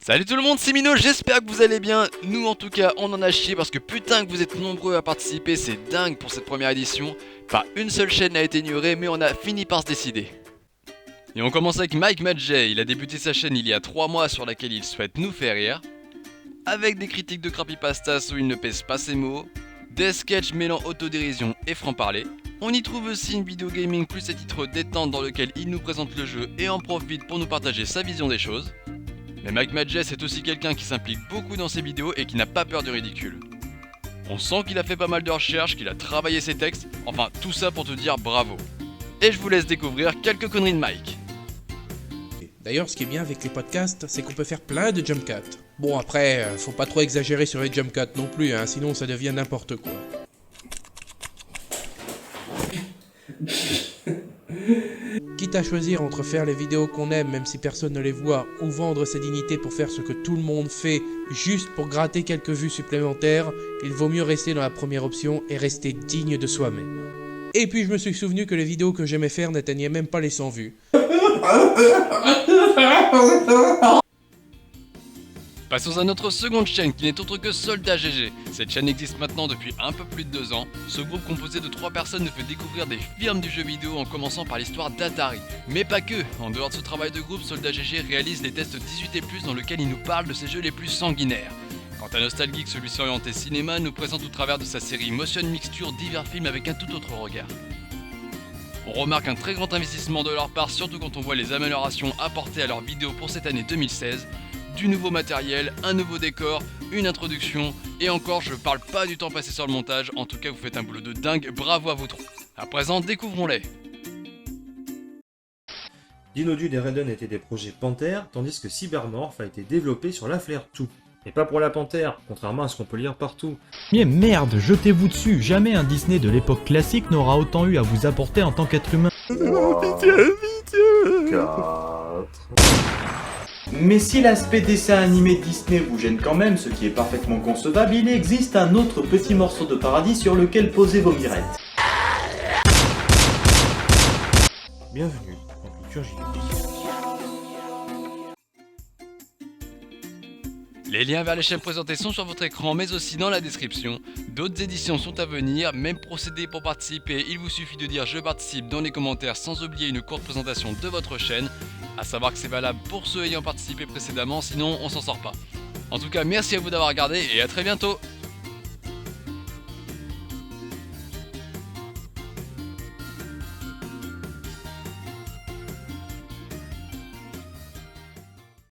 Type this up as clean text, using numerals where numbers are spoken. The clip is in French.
Salut tout le monde, c'est Mino, j'espère que vous allez bien. Nous en tout cas, on en a chié parce que putain que vous êtes nombreux à participer, c'est dingue pour cette première édition. Pas une seule chaîne n'a été ignorée, mais on a fini par se décider. Et on commence avec Mike Madjay, il a débuté sa chaîne il y a 3 mois sur laquelle il souhaite nous faire rire. Avec des critiques de creepypastas où il ne pèse pas ses mots, des sketchs mêlant autodérision et franc-parler. On y trouve aussi une vidéo gaming plus à titre détente dans lequel il nous présente le jeu et en profite pour nous partager sa vision des choses. Mais Mike Madjay c'est aussi quelqu'un qui s'implique beaucoup dans ses vidéos et qui n'a pas peur du ridicule. On sent qu'il a fait pas mal de recherches, qu'il a travaillé ses textes, enfin tout ça pour te dire bravo. Et je vous laisse découvrir quelques conneries de Mike. D'ailleurs, ce qui est bien avec les podcasts, c'est qu'on peut faire plein de jump cuts. Bon après, faut pas trop exagérer sur les jump cuts non plus, hein, sinon ça devient n'importe quoi. Quitte à choisir entre faire les vidéos qu'on aime même si personne ne les voit, ou vendre sa dignité pour faire ce que tout le monde fait juste pour gratter quelques vues supplémentaires, il vaut mieux rester dans la première option et rester digne de soi-même. Et puis je me suis souvenu que les vidéos que j'aimais faire n'atteignaient même pas les 100 vues. Passons à notre seconde chaîne qui n'est autre que Soldat GG. Cette chaîne existe maintenant depuis un peu plus de 2 ans. Ce groupe composé de 3 personnes nous fait découvrir des firmes du jeu vidéo en commençant par l'histoire d'Atari. Mais pas que, en dehors de ce travail de groupe, Soldat GG réalise les tests 18+, dans lesquels il nous parle de ses jeux les plus sanguinaires. Quant à Nostalgeek, celui-ci orienté cinéma, nous présente au travers de sa série Motion Mixture divers films avec un tout autre regard. On remarque un très grand investissement de leur part, surtout quand on voit les améliorations apportées à leurs vidéos pour cette année 2016. Du nouveau matériel, un nouveau décor, une introduction, et encore je parle pas du temps passé sur le montage, en tout cas vous faites un boulot de dingue, bravo à vous trois. À présent, découvrons-les. Dino Dude et Raiden étaient des projets Panthère, tandis que Cybermorph a été développé sur la Flare 2. Et pas pour la Panthère, contrairement à ce qu'on peut lire partout. Mais merde, jetez-vous dessus, jamais un Disney de l'époque classique n'aura autant eu à vous apporter en tant qu'être humain. Mais si l'aspect dessin animé Disney vous gêne quand même, ce qui est parfaitement concevable, il existe un autre petit morceau de paradis sur lequel poser vos mirettes. Bienvenue en culture JDR. Les liens vers les chaînes présentées sont sur votre écran mais aussi dans la description. D'autres éditions sont à venir, même procédé pour participer, il vous suffit de dire je participe dans les commentaires sans oublier une courte présentation de votre chaîne. A savoir que c'est valable pour ceux ayant participé précédemment, sinon on s'en sort pas. En tout cas merci à vous d'avoir regardé et à très bientôt.